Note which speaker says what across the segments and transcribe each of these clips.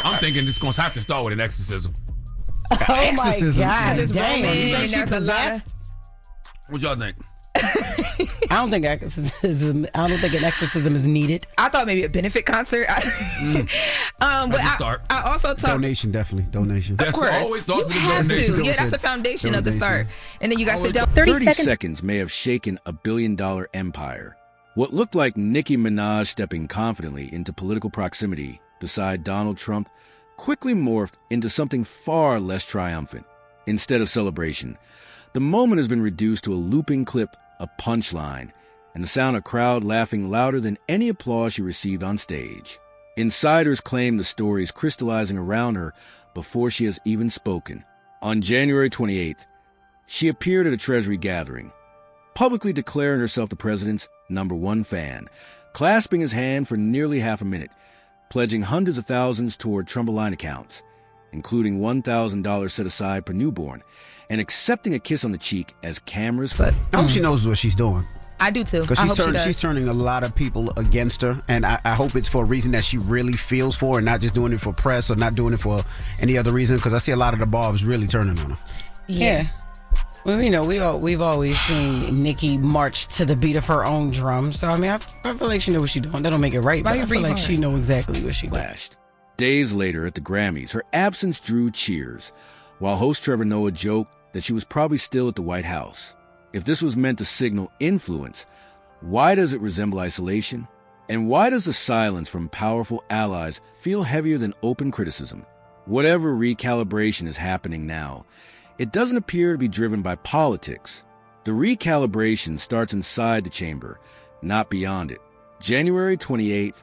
Speaker 1: I'm thinking it's going to have to start with an exorcism.
Speaker 2: Oh
Speaker 3: Exorcism.
Speaker 2: my God!
Speaker 3: It's
Speaker 2: Damn.
Speaker 3: Roman.
Speaker 2: You think she
Speaker 3: There's a lot
Speaker 2: possessed?
Speaker 1: What y'all think?
Speaker 3: I don't think exorcism. I don't think an exorcism is needed.
Speaker 2: I thought maybe a benefit concert. But I also talked.
Speaker 4: Donation, definitely. Donation.
Speaker 2: Of course,
Speaker 1: always thought
Speaker 2: you
Speaker 1: for the
Speaker 2: have
Speaker 1: donation.
Speaker 2: to. Yeah, that's the foundation of the start. And then you got to sit down.
Speaker 5: 30 seconds may have shaken a billion-dollar empire. What looked like Nicki Minaj stepping confidently into political proximity beside Donald Trump quickly morphed into something far less triumphant. Instead of celebration, the moment has been reduced to a looping clip, a punchline, and the sound of crowd laughing louder than any applause she received on stage. Insiders claim the story is crystallizing around her before she has even spoken. On January 28th, she appeared at a Treasury gathering, publicly declaring herself the president's #1 fan, clasping his hand for nearly half a minute, pledging hundreds of thousands toward Trump-aligned accounts, including $1,000 set aside per newborn, and accepting a kiss on the cheek as cameras.
Speaker 4: I hope she knows what she's doing.
Speaker 2: I do too.
Speaker 4: Because she's turning a lot of people against her, and I hope it's for a reason that she really feels for, and not just doing it for press or not doing it for any other reason. Because I see a lot of the barbs really turning on her.
Speaker 3: Yeah. Well, you know, we've always seen Nicki march to the beat of her own drum. So I mean, I feel like she knows what she's doing. That don't make it right, but I feel like she knows exactly what she's doing.
Speaker 5: Days later at the Grammys, her absence drew cheers, while host Trevor Noah joked that she was probably still at the White House. If this was meant to signal influence, why does it resemble isolation? And why does the silence from powerful allies feel heavier than open criticism? Whatever recalibration is happening now, it doesn't appear to be driven by politics. The recalibration starts inside the chamber, not beyond it. January 28th,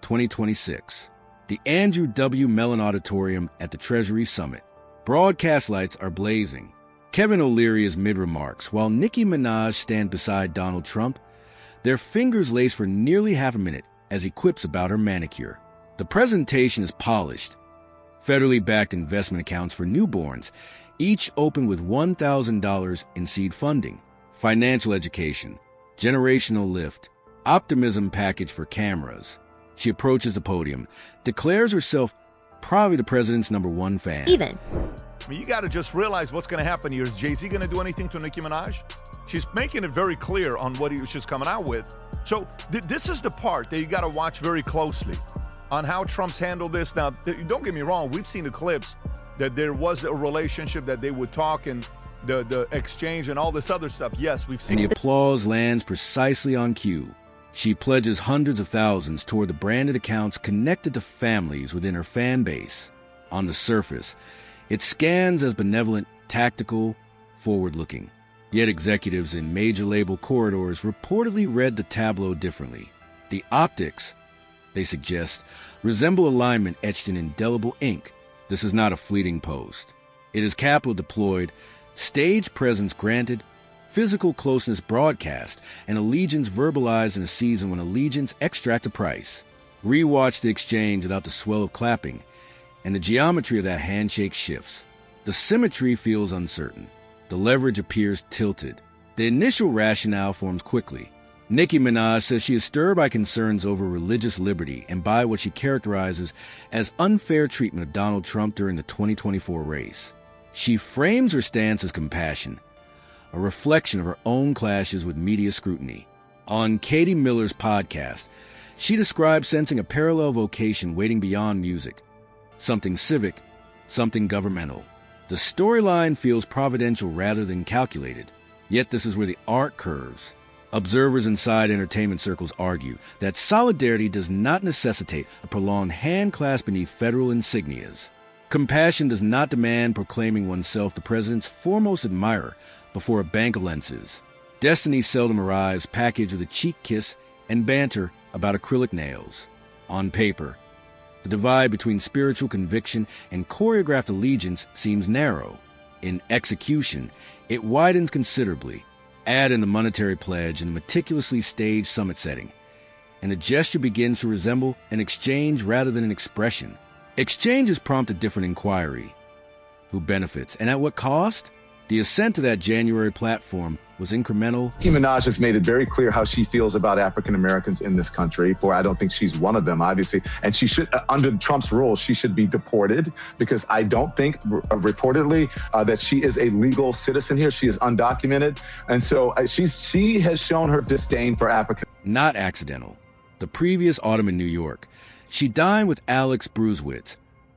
Speaker 5: 2026. The Andrew W. Mellon Auditorium at the Treasury Summit. Broadcast lights are blazing. Kevin O'Leary is mid-remarks, while Nicki Minaj stands beside Donald Trump, their fingers laced for nearly half a minute as he quips about her manicure. The presentation is polished. Federally backed investment accounts for newborns, each open with $1,000 in seed funding, financial education, generational lift, optimism package for cameras. She approaches the podium, declares herself probably the president's #1 fan.
Speaker 6: I mean, you got to just realize what's going to happen here. Is Jay-Z going to do anything to Nicki Minaj? She's making it very clear on what she's coming out with. So this is the part that you got to watch very closely on how Trump's handled this. Now, don't get me wrong. We've seen the clips that there was a relationship, that they would talk and the exchange and all this other stuff. Yes, we've seen.
Speaker 5: And the applause lands precisely on cue. She pledges hundreds of thousands toward the branded accounts connected to families within her fan base. On the surface, it scans as benevolent, tactical, forward-looking. Yet executives in major label corridors reportedly read the tableau differently. The optics, they suggest, resemble alignment etched in indelible ink. This is not a fleeting post. It is capital deployed, stage presence granted, physical closeness broadcast, and allegiance verbalized in a season when allegiance extract a price. Rewatch the exchange without the swell of clapping, and the geometry of that handshake shifts. The symmetry feels uncertain. The leverage appears tilted. The initial rationale forms quickly. Nicki Minaj says she is stirred by concerns over religious liberty and by what she characterizes as unfair treatment of Donald Trump during the 2024 race. She frames her stance as compassion, a reflection of her own clashes with media scrutiny. On Katie Miller's podcast, she describes sensing a parallel vocation waiting beyond music, something civic, something governmental. The storyline feels providential rather than calculated, yet this is where the arc curves. Observers inside entertainment circles argue that solidarity does not necessitate a prolonged hand clasp beneath federal insignias. Compassion does not demand proclaiming oneself the president's foremost admirer before a bank of lenses. Destiny seldom arrives packaged with a cheek kiss and banter about acrylic nails. On paper, the divide between spiritual conviction and choreographed allegiance seems narrow. In execution, it widens considerably. Add in the monetary pledge and the meticulously staged summit setting, and the gesture begins to resemble an exchange rather than an expression. Exchanges prompt a different inquiry. Who benefits, and at what cost? The ascent to that January platform was incremental.
Speaker 7: Nicki Minaj has made it very clear how she feels about African Americans in this country. For I don't think she's one of them, obviously. And she should, under Trump's rules, she should be deported because I don't think, reportedly, that she is a legal citizen here. She is undocumented. And so she has shown her disdain for African.
Speaker 5: Not accidental. The previous autumn in New York, she dined with Alex Bruesewitz,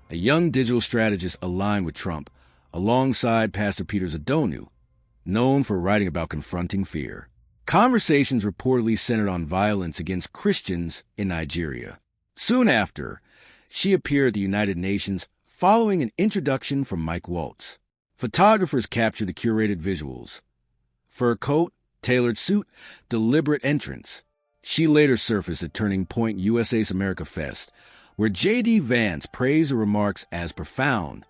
Speaker 5: a young digital strategist aligned with Trump, alongside Pastor Peter Zadonu, known for writing about confronting fear. Conversations reportedly centered on violence against Christians in Nigeria. Soon after, she appeared at the United Nations following an introduction from Mike Waltz. Photographers captured the curated visuals. Fur coat, tailored suit, deliberate entrance. She later surfaced at Turning Point USA's America Fest, where J.D. Vance praised her remarks as profound.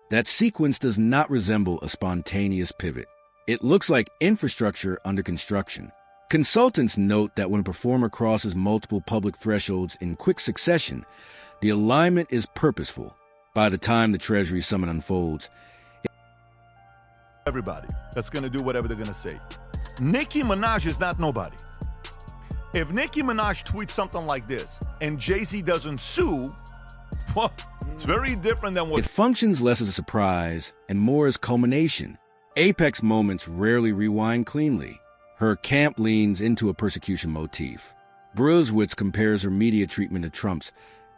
Speaker 5: That sequence does not resemble a spontaneous pivot. It looks like infrastructure under construction. Consultants note that when a performer crosses multiple public thresholds in quick succession, the alignment is purposeful. By the time the Treasury summit unfolds,
Speaker 6: everybody that's going to do whatever they're going to say. Nicki Minaj is not nobody. If Nicki Minaj tweets something like this and Jay-Z doesn't sue, well, it's very different than what...
Speaker 5: It functions less as a surprise and more as culmination. Apex moments rarely rewind cleanly. Her camp leans into a persecution motif. Bruesewitz compares her media treatment to Trump's,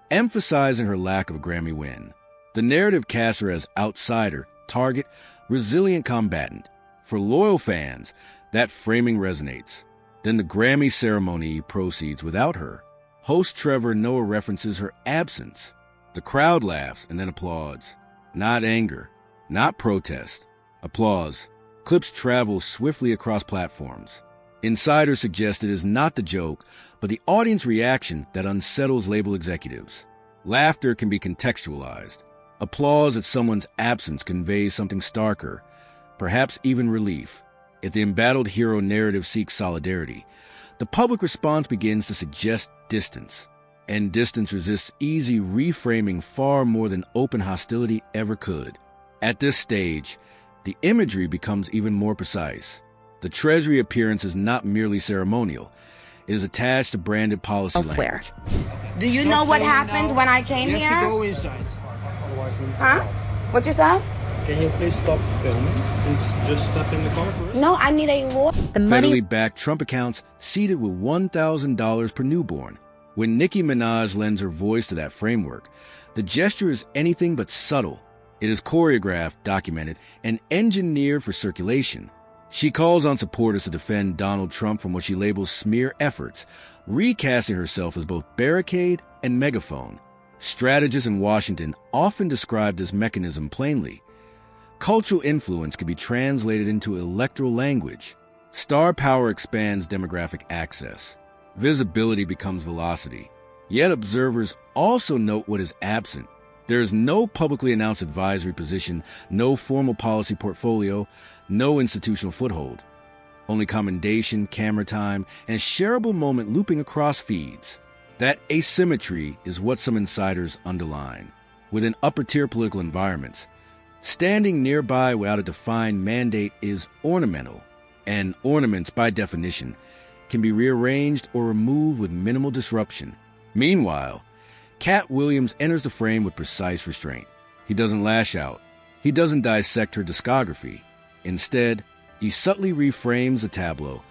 Speaker 5: emphasizing her lack of a Grammy win. The narrative casts her as outsider, target, resilient combatant. For loyal fans, that framing resonates. Then the Grammy ceremony proceeds without her. Host Trevor Noah references her absence. The crowd laughs and then applauds. Not anger, not protest. Applause. Clips travel swiftly across platforms. Insiders suggest it is not the joke, but the audience reaction that unsettles label executives. Laughter can be contextualized. Applause at someone's absence conveys something starker, perhaps even relief. If the embattled hero narrative seeks solidarity, the public response begins to suggest distance. And distance resists easy reframing far more than open hostility ever could. At this stage, the imagery becomes even more precise. The Treasury appearance is not merely ceremonial. It is attached to branded policy language.
Speaker 8: Do you know what happened when I came here?
Speaker 9: You have to go inside.
Speaker 8: Huh? What you said?
Speaker 9: Can you please stop filming and just step in the car for us?
Speaker 8: No, I need a lawyer.
Speaker 5: Federally backed Trump accounts seeded with $1,000 per newborn. When Nicki Minaj lends her voice to that framework, the gesture is anything but subtle. It is choreographed, documented, and engineered for circulation. She calls on supporters to defend Donald Trump from what she labels smear efforts, recasting herself as both barricade and megaphone. Strategists in Washington often describe this mechanism plainly. Cultural influence can be translated into electoral language. Star power expands demographic access. Visibility becomes velocity. Yet observers also note what is absent. There is no publicly announced advisory position, no formal policy portfolio, no institutional foothold. Only commendation, camera time, and a shareable moment looping across feeds. That asymmetry is what some insiders underline. Within upper-tier political environments, standing nearby without a defined mandate is ornamental, and ornaments, by definition, can be rearranged or removed with minimal disruption. Meanwhile, Katt Williams enters the frame with precise restraint. He doesn't lash out. He doesn't dissect her discography. Instead, he subtly reframes the tableau,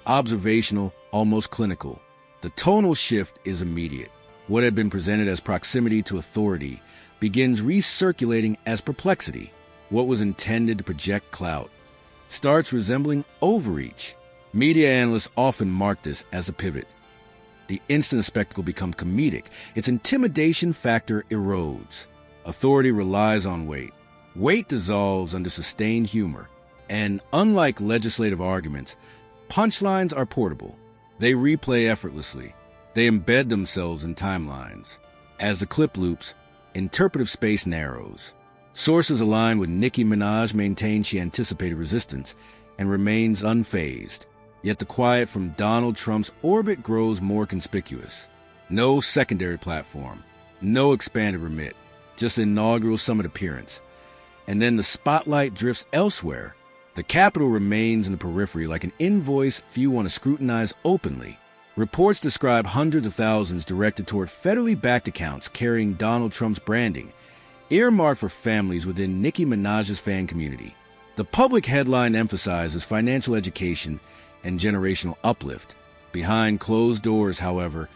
Speaker 5: observational, almost clinical. The tonal shift is immediate. What had been presented as proximity to authority begins recirculating as perplexity. What was intended to project clout starts resembling overreach. Media analysts often mark this as a pivot. The instant a spectacle becomes comedic, its intimidation factor erodes. Authority relies on weight. Weight dissolves under sustained humor. And unlike legislative arguments, punchlines are portable. They replay effortlessly. They embed themselves in timelines. As the clip loops, interpretive space narrows. Sources aligned with Nicki Minaj maintain she anticipated resistance and remains unfazed. Yet the quiet from Donald Trump's orbit grows more conspicuous. No secondary platform, no expanded remit, just an inaugural summit appearance. And then the spotlight drifts elsewhere. The capital remains in the periphery like an invoice few want to scrutinize openly. Reports describe hundreds of thousands directed toward federally backed accounts carrying Donald Trump's branding, earmarked for families within Nicki Minaj's fan community. The public headline emphasizes financial education and generational uplift. Behind closed doors, however,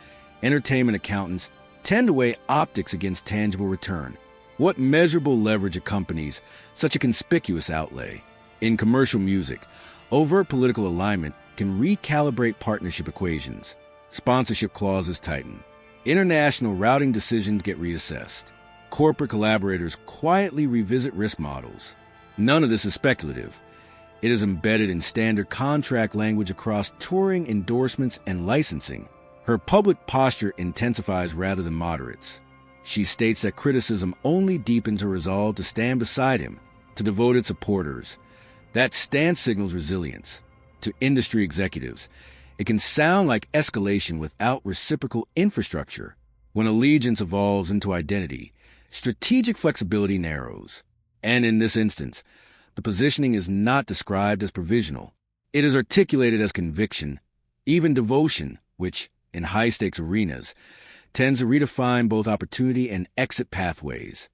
Speaker 5: entertainment accountants tend to weigh optics against tangible return. What measurable leverage accompanies such a conspicuous outlay? In commercial music, overt political alignment can recalibrate partnership equations. Sponsorship clauses tighten. International routing decisions get reassessed. Corporate collaborators quietly revisit risk models. None of this is speculative. It is embedded in standard contract language across touring, endorsements, and licensing. Her public posture intensifies rather than moderates. She states that criticism only deepens her resolve to stand beside him, to devoted supporters. That stance signals resilience. To industry executives, it can sound like escalation without reciprocal infrastructure. When allegiance evolves into identity, strategic flexibility narrows. And in this instance, the positioning is not described as provisional. It is articulated as conviction, even devotion, which, in high-stakes arenas, tends to redefine both opportunity and exit pathways.